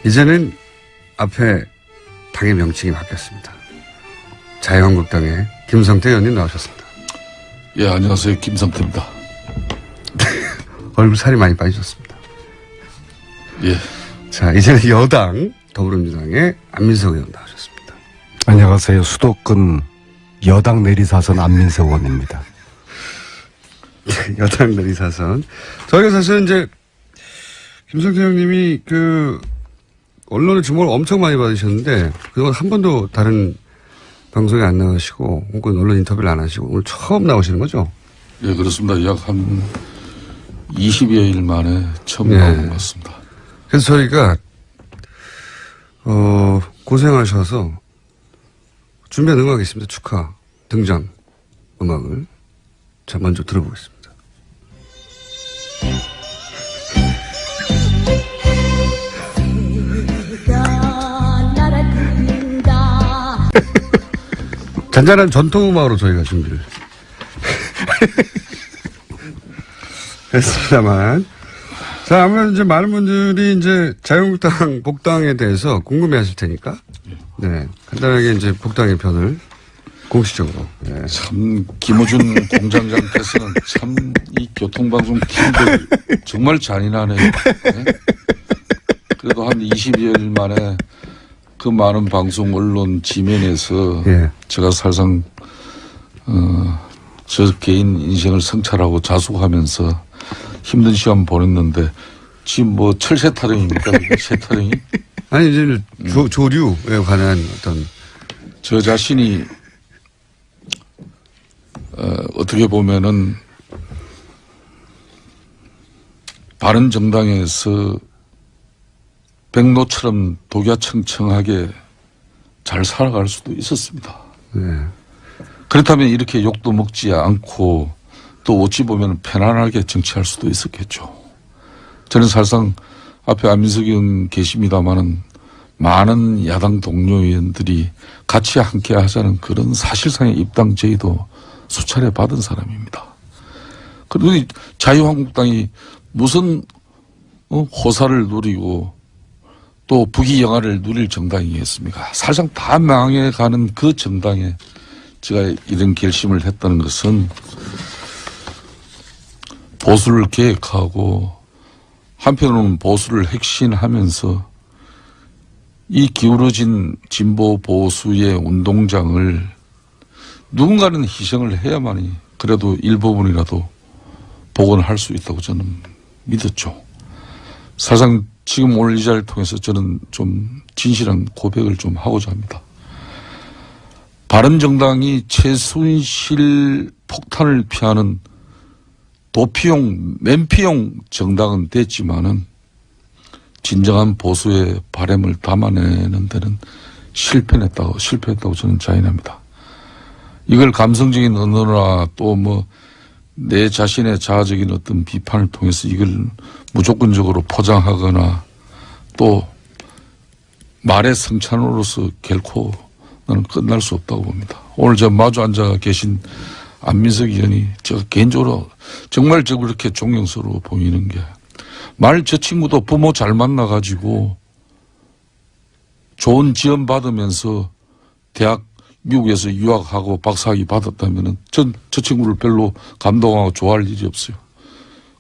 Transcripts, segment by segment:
이제는 앞에 당의 명칭이 바뀌었습니다. 자유한국당의 김성태 의원님 나오셨습니다. 예, 안녕하세요. 김성태입니다. 얼굴 살이 많이 빠지셨습니다. 예. 자, 이제는 여당 더불어민주당의 안민석 의원 나오셨습니다. 안녕하세요. 수도권 여당 내리사선 안민석 의원입니다. 여당 내리사선. 저희가 사실 이제 김성태 형님이 언론의 주목을 엄청 많이 받으셨는데 그동안 한 번도 다른 방송에 안 나가시고 혹은 언론 인터뷰를 안 하시고 오늘 처음 나오시는 거죠? 예, 그렇습니다. 약 한 20여일 만에 처음 나온 것 같습니다. 그래서 저희가 고생하셔서 준비한 음악이 있습니다. 축하 등장 음악을 자 먼저 들어보겠습니다. 잔잔한 전통음악으로 저희가 준비를 했습니다만. 자, 아무래도 이제 많은 분들이 이제 자유한국당 복당에 대해서 궁금해 하실 테니까. 네. 간단하게 이제 복당의 편을 공식적으로. 네. 참, 김어준 공장장께서는 참 이 교통방송 팀들 정말 잔인하네요. 네? 그래도 한 20여일 만에 그 많은 방송 언론 지면에서 예. 제가 사실상 저 개인 인생을 성찰하고 자숙하면서 힘든 시간 보냈는데 지금 뭐 철새 타령입니까? 새 타령이? 아니 이제 조류에 관한 어떤 저 자신이 어떻게 보면은 바른정당에서 백로처럼 독야청청하게 잘 살아갈 수도 있었습니다. 네. 그렇다면 이렇게 욕도 먹지 않고 또 어찌 보면 편안하게 정치할 수도 있었겠죠. 저는 사실상 앞에 안민석 의원 계십니다마는 많은 야당 동료 의원들이 같이 함께 하자는 그런 사실상의 입당 제의도 수차례 받은 사람입니다. 그런데 자유한국당이 무슨 호사를 누리고 또 부귀영화를 누릴 정당이겠습니까? 사실상 다 망해가는 그 정당에 제가 이런 결심을 했다는 것은 보수를 계획하고 한편으로는 보수를 핵심하면서 이 기울어진 진보 보수의 운동장을 누군가는 희생을 해야만이 그래도 일부분이라도 복원할 수 있다고 저는 믿었죠. 사실상 지금 오늘 이 자리를 통해서 저는 좀 진실한 고백을 좀 하고자 합니다. 바른정당이 최순실 폭탄을 피하는 도피용, 맨피용 정당은 됐지만은 진정한 보수의 바람을 담아내는 데는 실패했다고 저는 자인합니다. 이걸 감성적인 언어나 또 뭐 내 자신의 자아적인 어떤 비판을 통해서 이걸 무조건적으로 포장하거나 또 말의 성찬으로서 결코 나는 끝날 수 없다고 봅니다. 오늘 저 마주 앉아 계신 안민석 의원이 제가 개인적으로 정말 저 그렇게 존경스러워 보이는 게 말 저 친구도 부모 잘 만나가지고 좋은 지원 받으면서 대학 미국에서 유학하고 박사학위 받았다면은 저 친구를 별로 감동하고 좋아할 일이 없어요.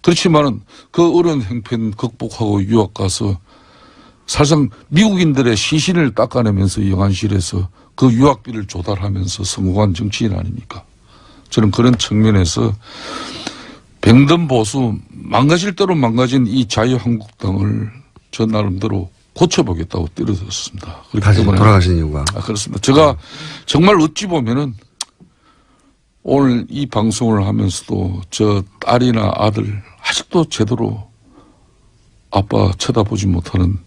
그렇지만은 그 어려운 형편 극복하고 유학 가서 사실상 미국인들의 시신을 닦아내면서 영안실에서 그 유학비를 조달하면서 성공한 정치인 아닙니까? 저는 그런 측면에서 병든 보수 망가질 대로 망가진 이 자유한국당을 저 나름대로 고쳐보겠다고 뛰어들었습니다. 다시 돌아가신 이유가? 그렇습니다. 제가 정말 어찌 보면은 오늘 이 방송을 하면서도 저 딸이나 아들 아직도 제대로 아빠 쳐다보지 못하는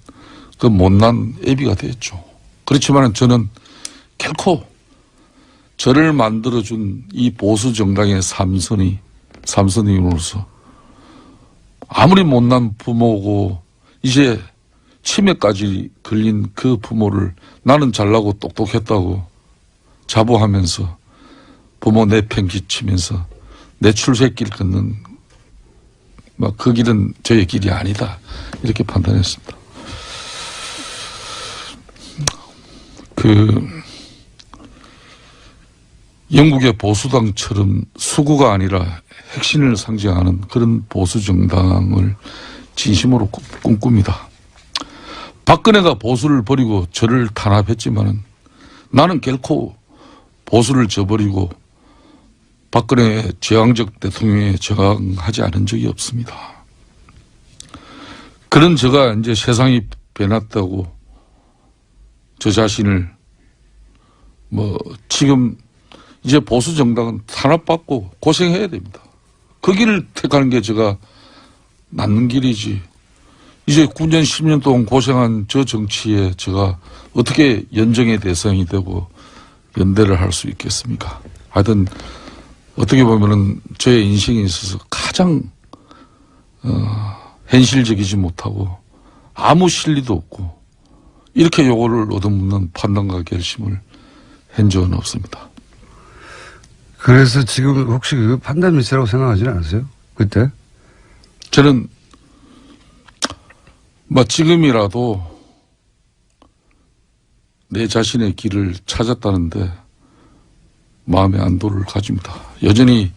그 못난 애비가 됐죠. 그렇지만 저는 결코 저를 만들어준 이 보수 정당의 삼선임으로서 아무리 못난 부모고 이제 치매까지 걸린 그 부모를 나는 잘나고 똑똑했다고 자부하면서 부모 내팽 끼치면서 내 출세길 걷는 막 그 길은 저의 길이 아니다 이렇게 판단했습니다. 영국의 보수당처럼 수구가 아니라 핵심을 상징하는 그런 보수 정당을 진심으로 꿈꿉니다. 박근혜가 보수를 버리고 저를 탄압했지만은 나는 결코 보수를 저버리고 박근혜 제왕적 대통령에 저항하지 않은 적이 없습니다. 그런 제가 이제 세상이 변했다고 저 자신을 지금 이제 보수 정당은 탄압받고 고생해야 됩니다. 그 길을 택하는 게 제가 낫는 길이지. 이제 9년 10년 동안 고생한 저 정치에 제가 어떻게 연정의 대상이 되고 연대를 할 수 있겠습니까? 하여튼 어떻게 보면은 저의 인생에 있어서 가장 현실적이지 못하고 아무 실리도 없고 이렇게 요거를 얻어먹는 판단과 결심을 한 적은 없습니다. 그래서 지금 혹시 그 판단 미스라고 생각하지는 않으세요? 그때? 저는 지금이라도 내 자신의 길을 찾았다는데 마음의 안도를 가집니다. 여전히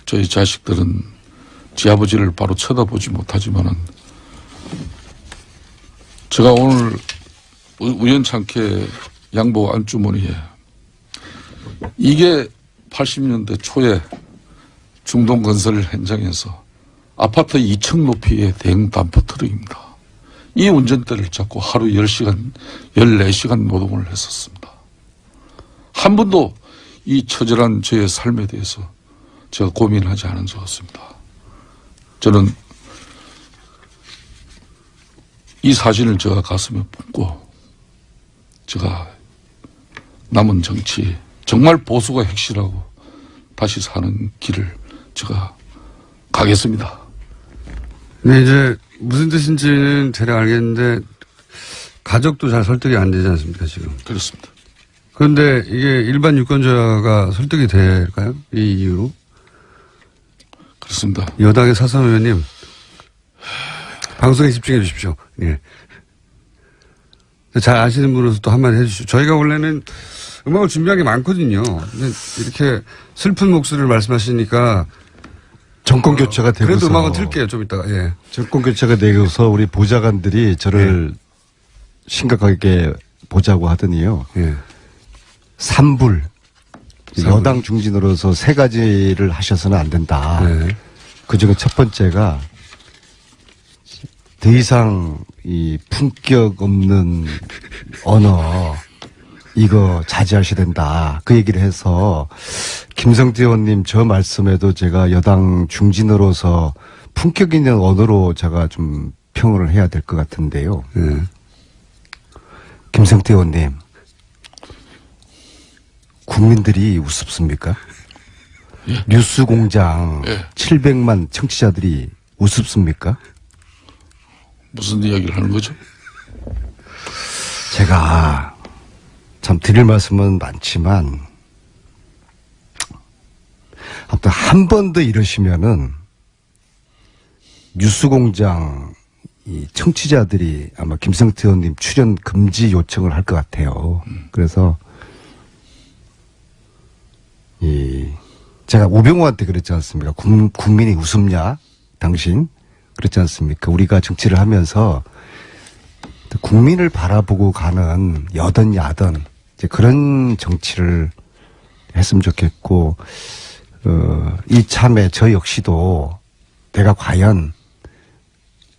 저희 자식들은 지 아버지를 바로 쳐다보지 못하지만은 제가 오늘 우연찮게 양복 안주머니에 이게 80년대 초에 중동건설 현장에서 아파트 2층 높이의 대형 단포 트럭입니다. 이 운전대를 잡고 하루 10시간, 14시간 노동을 했었습니다. 한 번도 이 처절한 저의 삶에 대해서 제가 고민하지 않은 적 없습니다. 저는 이 사진을 제가 가슴에 품고 제가 남은 정치 정말 보수가 핵실하고 다시 사는 길을 제가 가겠습니다. 네, 이제 무슨 뜻인지는 대략 알겠는데 가족도 잘 설득이 안 되지 않습니까, 지금? 그렇습니다. 그런데 이게 일반 유권자가 설득이 될까요? 이 이유로? 그렇습니다. 여당의 사선 의원님, 방송에 집중해 주십시오. 예. 잘 아시는 분으로서 또 한마디 해 주시죠. 저희가 원래는 음악을 준비한 게 많거든요. 근데 이렇게 슬픈 목소리를 말씀하시니까 정권 교체가 되고서 그래도 음악은 틀게요, 좀 이따가. 예. 정권 교체가 되고서 우리 보좌관들이 저를 심각하게 보자고 하더니요. 예. 산불. 여당 중진으로서 세 가지를 하셔서는 안 된다. 네. 그중에 첫 번째가 더 이상 이 품격 없는 언어 이거 자제하셔야 된다. 그 얘기를 해서 김성태 의원님 저 말씀에도 제가 여당 중진으로서 품격 있는 언어로 제가 좀 평을 해야 될 것 같은데요. 예. 김성태 의원님, 국민들이 우습습니까? 예. 뉴스공장 예. 700만 청취자들이 우습습니까? 무슨 이야기를 하는 거죠? 제가 참 드릴 말씀은 많지만 아무튼 한 번 더 이러시면은 뉴스공장 이 청취자들이 아마 김성태 의원님 출연 금지 요청을 할 것 같아요. 그래서 제가 우병우한테 그랬지 않습니까? 국민이 웃음냐? 당신? 그렇지 않습니까? 우리가 정치를 하면서 국민을 바라보고 가는 여든 야든 이제 그런 정치를 했으면 좋겠고, 이참에 저 역시도 내가 과연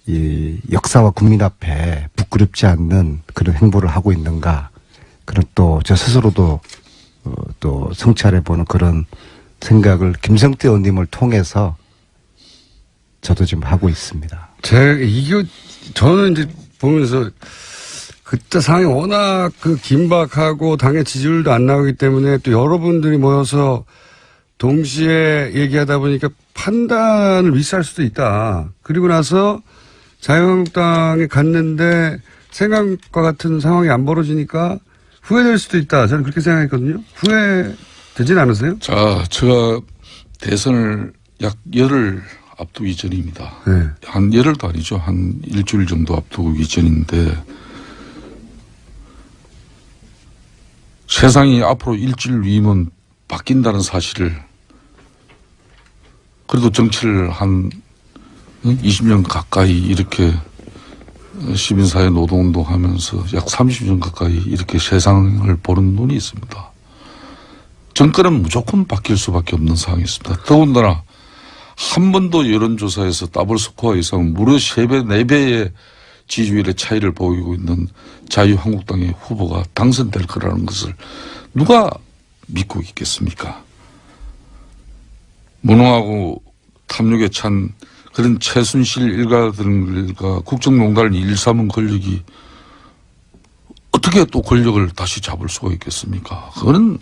이 역사와 국민 앞에 부끄럽지 않는 그런 행보를 하고 있는가, 그런 또 저 스스로도 또 성찰해보는 그런 생각을 김성태 의원님을 통해서 저도 지금 하고 있습니다. 저는 이제 보면서 그때 상황이 워낙 긴박하고 당의 지지율도 안 나오기 때문에 또 여러분들이 모여서 동시에 얘기하다 보니까 판단을 미스할 수도 있다. 그리고 나서 자유한국당에 갔는데 생각과 같은 상황이 안 벌어지니까 후회될 수도 있다. 저는 그렇게 생각했거든요. 후회되진 않으세요? 자, 제가 대선을 약 열흘 앞두기 전입니다. 네. 한 열흘도 아니죠. 한 일주일 정도 앞두기 전인데 세상이 앞으로 일주일 위면 바뀐다는 사실을 그래도 정치를 한 20년 가까이 이렇게 시민사회 노동운동 하면서 약 30년 가까이 이렇게 세상을 보는 눈이 있습니다. 정권은 무조건 바뀔 수밖에 없는 상황이 있습니다. 더군다나 한 번도 여론조사에서 더블 스코어 이상 무려 3배, 4배의 지지율의 차이를 보이고 있는 자유한국당의 후보가 당선될 거라는 것을 누가 믿고 있겠습니까? 무능하고 탐욕에 찬 그런 최순실 일가들과 국정농단을 일삼은 권력이 어떻게 또 권력을 다시 잡을 수가 있겠습니까? 그거는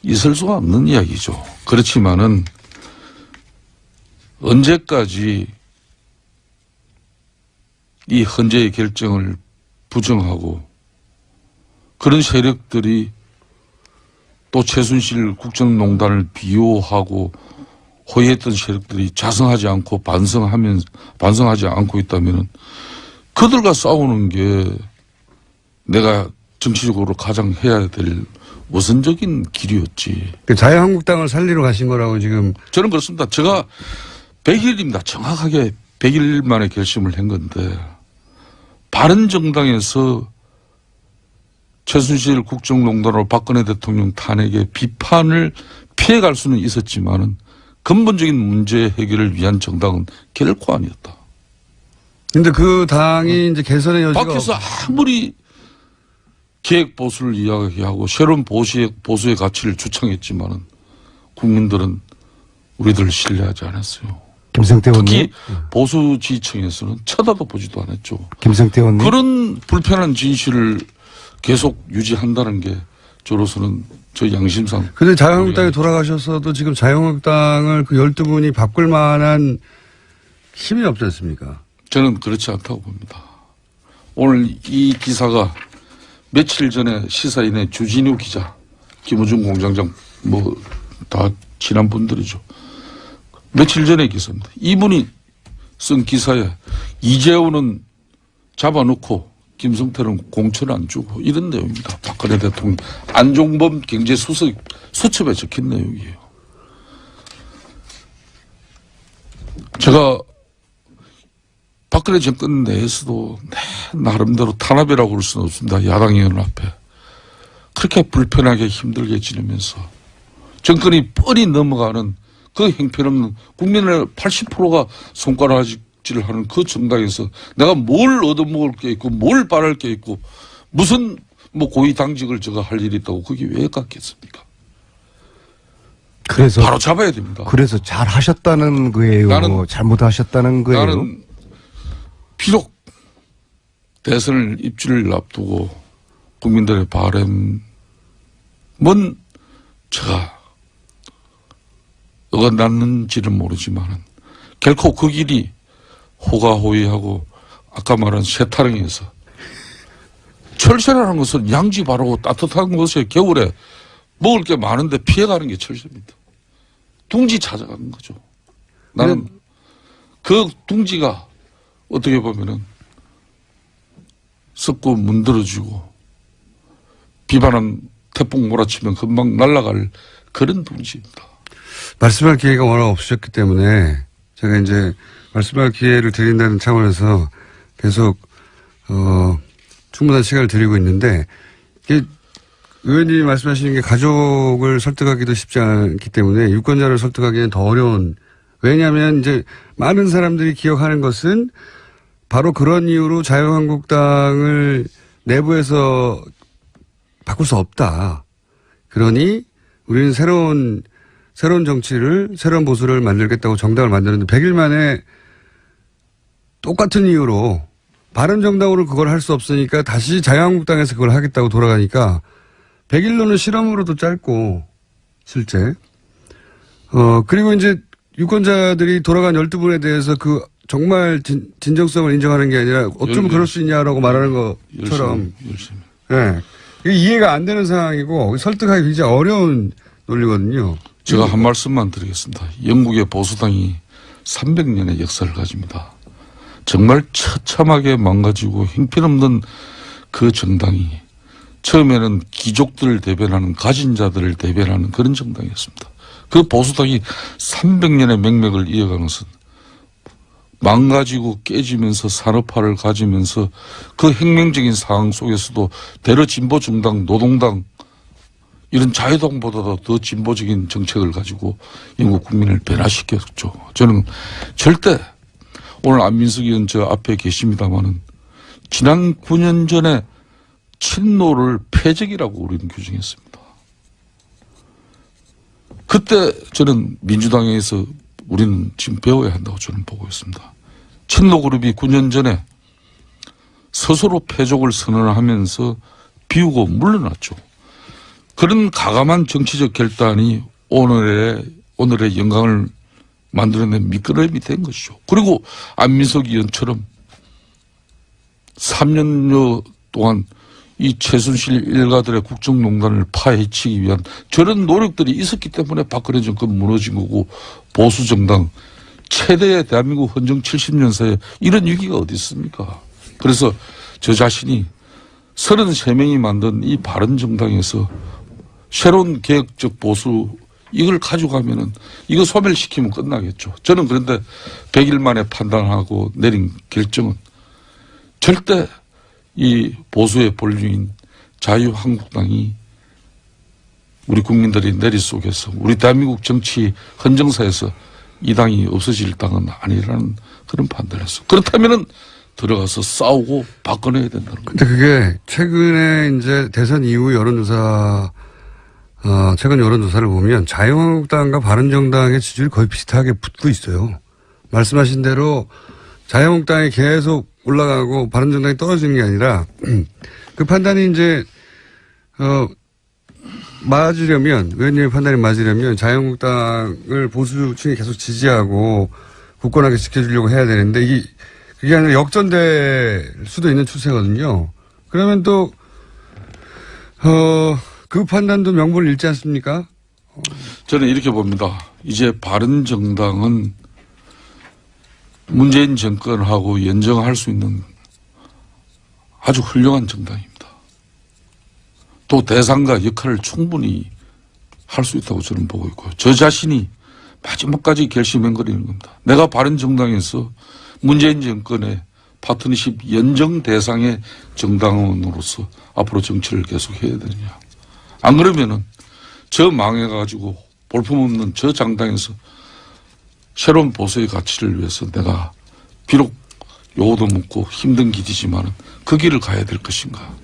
있을 수가 없는 이야기죠. 그렇지만은 언제까지 이 헌재의 결정을 부정하고 그런 세력들이 또 최순실 국정농단을 비호하고 호의했던 세력들이 자성하지 않고 반성하지 않고 있다면은 그들과 싸우는 게 내가 정치적으로 가장 해야 될 우선적인 길이었지. 그 자유한국당을 살리러 가신 거라고 지금. 저는 그렇습니다. 제가 100일입니다. 정확하게 100일 만에 결심을 한 건데 바른정당에서 최순실 국정농단으로 박근혜 대통령 탄핵의 비판을 피해갈 수는 있었지만은 근본적인 문제 해결을 위한 정당은 결코 아니었다. 근데 그 당이 이제 개선의 여지가. 밖에서 아무리 계획 보수를 이야기하고 새로운 보수의 가치를 주창했지만은 국민들은 우리들을 신뢰하지 않았어요. 김성태 의원님. 특히 보수 지지층에서는 쳐다도 보지도 않았죠. 김성태 의원님. 그런 불편한 진실을 계속 유지한다는 게 저로서는 저 양심상. 근데 자유한국당에 돌아가셔서도 지금 자유한국당을 그 12분이 바꿀 만한 힘이 없지 않습니까? 저는 그렇지 않다고 봅니다. 오늘 이 기사가 며칠 전에 시사인의 주진우 기자, 김우중 공장장 뭐 다 친한 분들이죠. 며칠 전에 기사입니다. 이분이 쓴 기사에 이재호는 잡아놓고 김성태는 공천 안 주고 이런 내용입니다. 박근혜 대통령 안종범 경제수석 수첩에 적힌 내용이에요. 제가 박근혜 정권 내에서도 나름대로 탄압이라고 할 수는 없습니다. 야당 의원 앞에. 그렇게 불편하게 힘들게 지내면서 정권이 뻔히 넘어가는 그 형편없는 국민의 80%가 손가락질을 하는 그 정당에서 내가 뭘 얻어먹을 게 있고 뭘 바랄 게 있고 무슨 뭐 고위 당직을 제가 할 일이 있다고 그게 왜 같겠습니까? 그래서 바로 잡아야 됩니다. 그래서 잘 하셨다는 거예요. 나는 잘못하셨다는 거예요. 나는 비록 대선을 입주를 앞두고 국민들의 바람은 제가 어긋났는지는 모르지만은 결코 그 길이 호가호위하고 아까 말한 세타령에서 철새라는 것은 양지 바르고 따뜻한 곳에 겨울에 먹을 게 많은데 피해가는 게 철새입니다. 둥지 찾아가는 거죠. 나는 그 둥지가 어떻게 보면은 썩고 문드러지고 비바람 태풍 몰아치면 금방 날아갈 그런 둥지입니다. 말씀할 기회가 워낙 없으셨기 때문에 제가 이제 말씀할 기회를 드린다는 차원에서 계속 충분한 시간을 드리고 있는데 이게 의원님이 말씀하시는 게 가족을 설득하기도 쉽지 않기 때문에 유권자를 설득하기는 더 어려운. 왜냐하면 이제 많은 사람들이 기억하는 것은 바로 그런 이유로 자유한국당을 내부에서 바꿀 수 없다. 그러니 우리는 새로운 정치를, 새로운 보수를 만들겠다고 정당을 만드는데 100일 만에 똑같은 이유로 바른정당으로 그걸 할 수 없으니까 다시 자유한국당에서 그걸 하겠다고 돌아가니까 100일로는 실험으로도 짧고 실제. 그리고 이제 유권자들이 돌아간 12분에 대해서 그 정말 진정성을 인정하는 게 아니라 어쩌면 그럴 수 있냐라고 말하는 것처럼. 열심히. 네. 이게 이해가 안 되는 상황이고 설득하기 굉장히 어려운 논리거든요. 제가 한 말씀만 드리겠습니다. 영국의 보수당이 300년의 역사를 가집니다. 정말 처참하게 망가지고 형편없는 그 정당이 처음에는 귀족들을 대변하는 가진 자들을 대변하는 그런 정당이었습니다. 그 보수당이 300년의 맥락을 이어가는 것은 망가지고 깨지면서 산업화를 가지면서 그 혁명적인 상황 속에서도 대러 진보 정당, 노동당 이런 자유당보다도 더 진보적인 정책을 가지고 영국 국민을 변화시켰죠. 저는 절대 오늘 안민석 의원 저 앞에 계십니다마는 지난 9년 전에 친노를 패적이라고 우리는 규정했습니다. 그때 저는 민주당에서 우리는 지금 배워야 한다고 저는 보고 있습니다. 친노 그룹이 9년 전에 스스로 패족을 선언하면서 비우고 물러났죠. 그런 가감한 정치적 결단이 오늘의 영광을 만들어낸 미끄럼이 된 것이죠. 그리고 안민석 의원처럼 3년여 동안 이 최순실 일가들의 국정농단을 파헤치기 위한 저런 노력들이 있었기 때문에 박근혜 정권 무너진 거고 보수정당 최대의 대한민국 헌정 70년사에 이런 위기가 어디 있습니까? 그래서 저 자신이 33명이 만든 이 바른정당에서 새로운 개혁적 보수 이걸 가져가면은 이거 소멸시키면 끝나겠죠. 저는 그런데 100일 만에 판단하고 내린 결정은 절대 이 보수의 본류인 자유한국당이 우리 국민들이 내리 속에서 우리 대한민국 정치 헌정사에서 이 당이 없어질 당은 아니라는 그런 판단을 했어. 그렇다면은 들어가서 싸우고 바꿔내야 된다는 거예요. 근데 그게 최근에 이제 대선 이후 최근 여론조사를 보면 자유한국당과 바른정당의 지지율이 거의 비슷하게 붙고 있어요. 말씀하신 대로 자유한국당이 계속 올라가고 바른정당이 떨어지는 게 아니라 그 판단이 이제 맞으려면 의원님의 판단이 맞으려면 자유한국당을 보수층이 계속 지지하고 굳건하게 지켜주려고 해야 되는데 그게 아니라 역전될 수도 있는 추세거든요. 그러면 또 그 판단도 명분을 잃지 않습니까? 저는 이렇게 봅니다. 이제 바른정당은 문재인 정권하고 연정할 수 있는 아주 훌륭한 정당입니다. 또 대상과 역할을 충분히 할 수 있다고 저는 보고 있고요. 저 자신이 마지막까지 결심해버리는 겁니다. 내가 바른정당에서 문재인 정권의 파트너십 연정 대상의 정당원으로서 앞으로 정치를 계속해야 되느냐. 안 그러면은 저 망해가지고 볼품없는 저 정당에서 새로운 보수의 가치를 위해서 내가 비록 요도 묻고 힘든 길이지만은 그 길을 가야 될 것인가.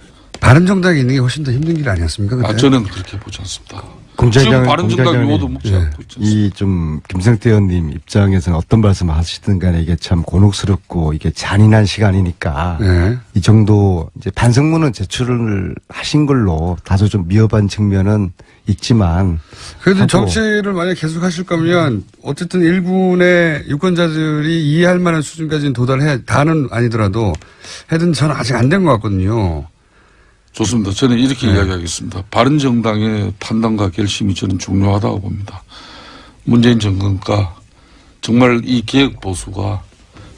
바른정당에 있는 게 훨씬 더 힘든 길 아니었습니까? 그때? 저는 그렇게 보지 않습니다. 공장장, 지금 바른정당 요도 묻지 않고 있지 않습니까? 이 좀 김성태 의원님 입장에서는 어떤 말씀을 하시든 간에 이게 참 곤혹스럽고 이게 잔인한 시간이니까 네. 이 정도 이제 반성문은 제출을 하신 걸로 다소 좀 미흡한 측면은 있지만 그래도 정치를 만약 계속 하실 거면 어쨌든 일군의 유권자들이 이해할 만한 수준까지는 도달해야, 다는 아니더라도 해든 저는 아직 안 된 것 같거든요. 좋습니다. 저는 이렇게 이야기하겠습니다. 바른정당의 판단과 결심이 저는 중요하다고 봅니다. 문재인 정권과 정말 이 개혁보수가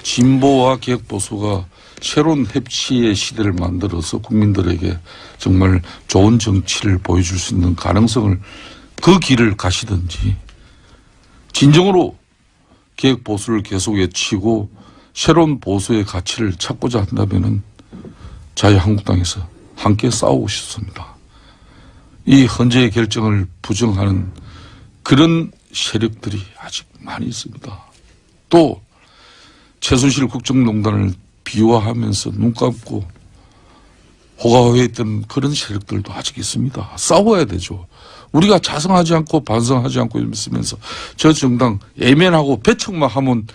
진보와 개혁보수가 새로운 협치의 시대를 만들어서 국민들에게 정말 좋은 정치를 보여줄 수 있는 가능성을 그 길을 가시든지 진정으로 개혁보수를 계속 외치고 새로운 보수의 가치를 찾고자 한다면은 자유한국당에서 함께 싸우고 싶습니다. 이 헌재의 결정을 부정하는 그런 세력들이 아직 많이 있습니다. 또 최순실 국정농단을 비화하면서 눈 감고 호가호해했던 그런 세력들도 아직 있습니다. 싸워야 되죠. 우리가 자성하지 않고 반성하지 않고 있으면서 저 정당 애면하고 배척만 하면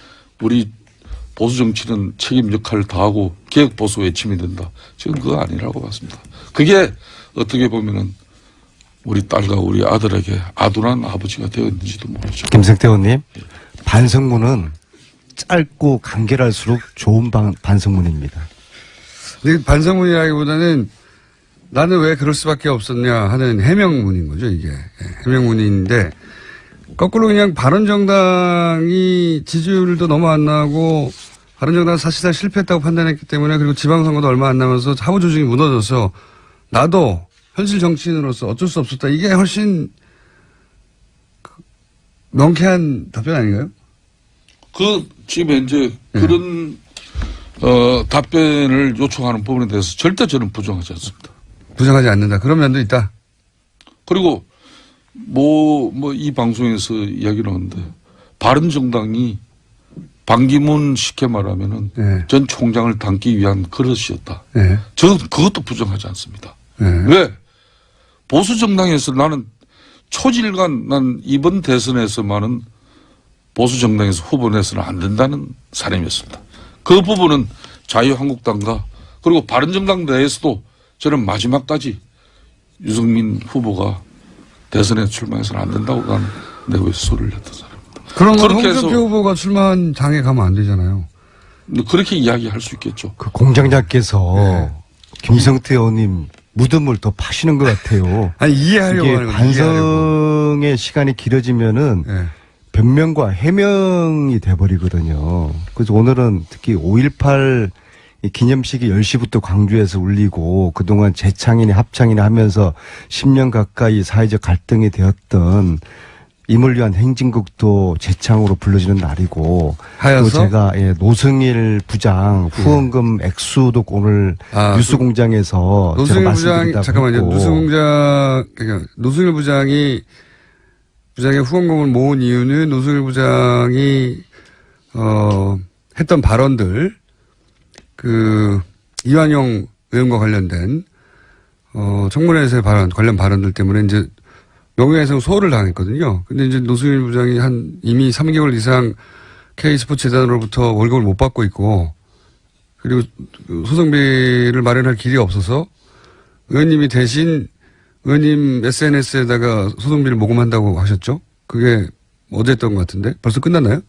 우리 보수 정치는 책임 역할을 다하고 개혁 보수 외침이 된다. 지금 그거 아니라고 봤습니다. 그게 어떻게 보면은 우리 딸과 우리 아들에게 아둔한 아버지가 되었는지도 모르죠. 김성태 의원님 반성문은 짧고 간결할수록 좋은 반성문입니다. 근데 반성문이라기보다는 나는 왜 그럴 수밖에 없었냐 하는 해명문인 거죠, 이게. 해명문인데, 거꾸로 그냥 바른정당이 지지율도 너무 안 나고, 바른정당은 사실상 실패했다고 판단했기 때문에, 그리고 지방선거도 얼마 안 남아서 하부 조직이 무너져서, 나도 현실 정치인으로서 어쩔 수 없었다. 이게 훨씬 명쾌한 답변 아닌가요? 지금 이제 그런, 답변을 요청하는 부분에 대해서 절대 저는 부정하지 않습니다. 부정하지 않는다. 그런 면도 있다. 그리고 이 방송에서 이야기를 하는데 바른정당이 반기문 쉽게 말하면은 네. 전 총장을 담기 위한 그릇이었다. 네. 저는 그것도 부정하지 않습니다. 네. 왜? 보수정당에서 나는 초질간 난 이번 대선에서만은 보수정당에서 후보 내서는 안 된다는 사람이었습니다. 그 부분은 자유한국당과 그리고 바른정당 내에서도 저는 마지막까지 유승민 후보가 대선에 출마해서는 안 된다고 나는 내부에서 소리를 냈던 사람입니다. 그런 건 그렇게 해서 홍준표 후보가 출마한 당에 가면 안 되잖아요. 그렇게 이야기할 수 있겠죠. 그 공장장께서 김성태 의원님 무덤을 더 파시는 것 같아요. 아니, 이해하려고 이게 하는 거죠. 이해하려고. 반성의 시간이 길어지면은 네. 변명과 해명이 돼버리거든요. 그래서 오늘은 특히 5.18 기념식이 10시부터 광주에서 울리고 그동안 재창이나 합창이나 하면서 10년 가까이 사회적 갈등이 되었던 임을 위한 행진곡도 재창으로 불러지는 날이고 하여서? 또 제가 노승일 부장 후원금 액수도 오늘 뉴스공장에서 노승일 제가 부장이 말씀드리다고 잠깐만요. 했고. 그러니까 노승일 부장의 후원금을 모은 이유는 노승일 부장이 했던 발언들 이완용 의원과 관련된 청문회에서의 관련 발언들 때문에 이제 명예훼손 소홀을 당했거든요. 근데 이제 노승일 부장이 이미 3개월 이상 K스포츠 재단으로부터 월급을 못 받고 있고, 그리고 소송비를 마련할 길이 없어서 의원님이 대신 의원님 SNS에다가 소송비를 모금한다고 하셨죠? 그게 어제 했던 것 같은데 벌써 끝났나요?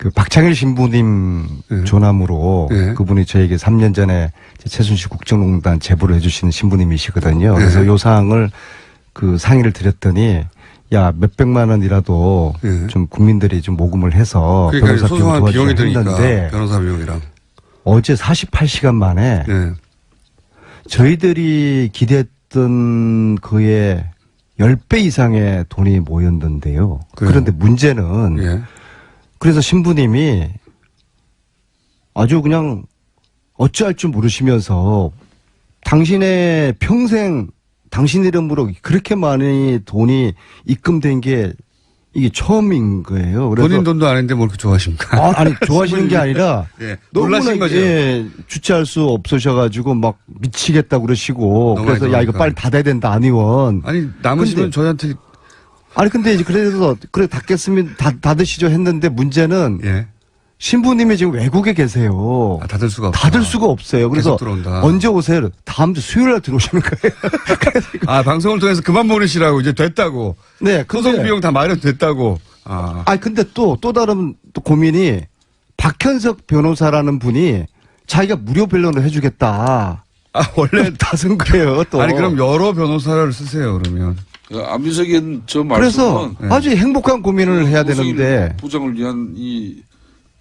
그 박창일 신부님 조남으로 그분이 저에게 3년 전에 최순실 국정농단 제보를 해주시는 신부님이시거든요. 그래서 요 사항을 상의를 드렸더니 야 몇백만 원이라도 좀 국민들이 좀 모금을 해서 그러니까 변호사 소소한 비용이 드니까 했는데 변호사 비용이랑 어제 48시간 만에 저희들이 기대했던 그의 10배 이상의 돈이 모였는데요. 그런데 문제는 그래서 신부님이 아주 그냥 어찌할 줄 모르시면서 당신의 평생 당신 이름으로 그렇게 많이 돈이 입금된 게 이게 처음인 거예요. 그래서 본인 돈도 아닌데 뭘 그렇게 좋아하십니까? 아니 좋아하시는 게 아니라 놀라신 거죠. 주체할 수 없으셔가지고 막 미치겠다 그러시고 그래서 좋으니까. 야 이거 빨리 닫아야 된다 안 의원. 아니 남으시면 저희한테 아니 근데 이제 그래서 그래 닫겠으면 닫으시죠 했는데 문제는 신부님이 지금 외국에 계세요. 닫을 수가 없어. 닫을 수가 없어요. 그래서 들어온다. 언제 오세요? 다음 주 수요일 날 들어오시는 거예요. 방송을 통해서 그만 보내시라고 이제 됐다고. 네. 소송 비용 다 마련됐다고. 근데 또 다른 또 고민이 박현석 변호사라는 분이 자기가 무료 변론을 해주겠다. 원래 닫은 거예요. 또. 아니 그럼 여러 변호사를 쓰세요 그러면. 안민석 의원 저 그래서 말씀은 아주 행복한 고민을 해야 되는데 부장을 위한 이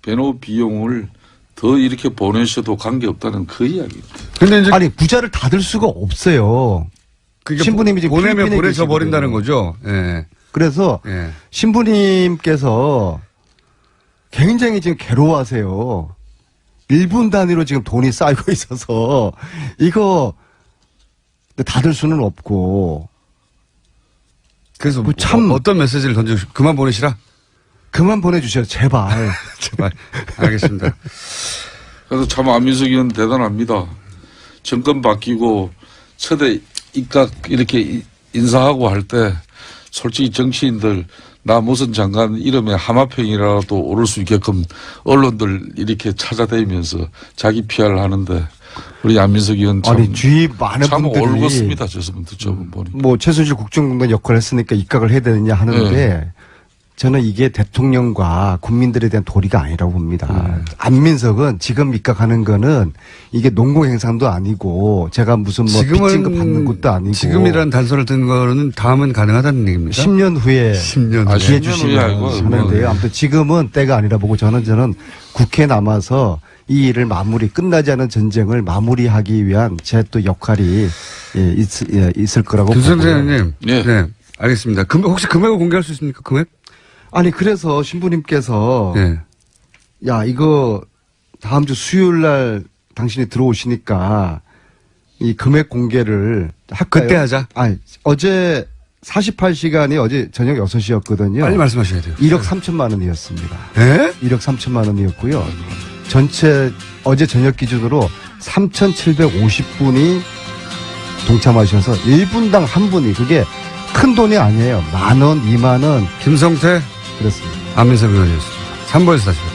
변호 비용을 더 이렇게 보내셔도 관계없다는 그 이야기입니다. 근데 이제 아니 부자를 닫을 수가 없어요. 그러니까 신부님이 지금 보내면 필리핀에 보내져 버린다는 계시거든요. 거죠. 그래서 신부님께서 굉장히 지금 괴로워하세요. 1분 단위로 지금 돈이 쌓이고 있어서 이거 닫을 수는 없고. 그래서 참 어떤 메시지를 던지고 그만 보내시라? 그만 보내주세요. 제발. 제발. 알겠습니다. 그래서 참 안민석 의원 대단합니다. 정권 바뀌고 초대 입각 이렇게 인사하고 할 때 솔직히 정치인들 나 무슨 장관 이름에 하마평이라도 오를 수 있게끔 언론들 이렇게 찾아다니면서 자기 PR을 하는데 우리 안민석 의원 참, 주위 많은 참 분들이 올곧습니다. 저분 보니. 뭐 최순실 국정농단 역할을 했으니까 입각을 해야 되느냐 하는데 저는 이게 대통령과 국민들에 대한 도리가 아니라고 봅니다. 안민석은 지금 입각하는 거는 이게 농공행상도 아니고 제가 무슨 뭐 빚진거 받는 것도 아니고 지금이라는 단서를 든 거는 다음은 가능하다는 얘기입니다. 10년 후에 10년 기회 주시면 하는데요. 아무튼 지금은 때가 아니라 보고 저는 국회에 남아서 이 일을 끝나지 않은 전쟁을 마무리하기 위한 제 또 역할이 있을 거라고 김성태 보고요. 의원님. 네. 네. 알겠습니다. 혹시 금액을 공개할 수 있습니까? 금액? 아니 그래서 신부님께서 네. 야 이거 다음 주 수요일 날 당신이 들어오시니까 이 금액 공개를 할까요? 그때 하자. 아니 어제 48시간이 어제 저녁 6시였거든요. 빨리 말씀하셔야 돼요. 1억 3천만 원이었습니다. 네? 1억 3천만 원이었고요. 전체 어제 저녁 기준으로 3,750분이 동참하셔서 1분당 한 분이 그게 큰 돈이 아니에요. 10,000원, 20,000원 김성태, 그렇습니다. 안민석 의원이었습니다. 3번에서 다시 뵙겠습니다.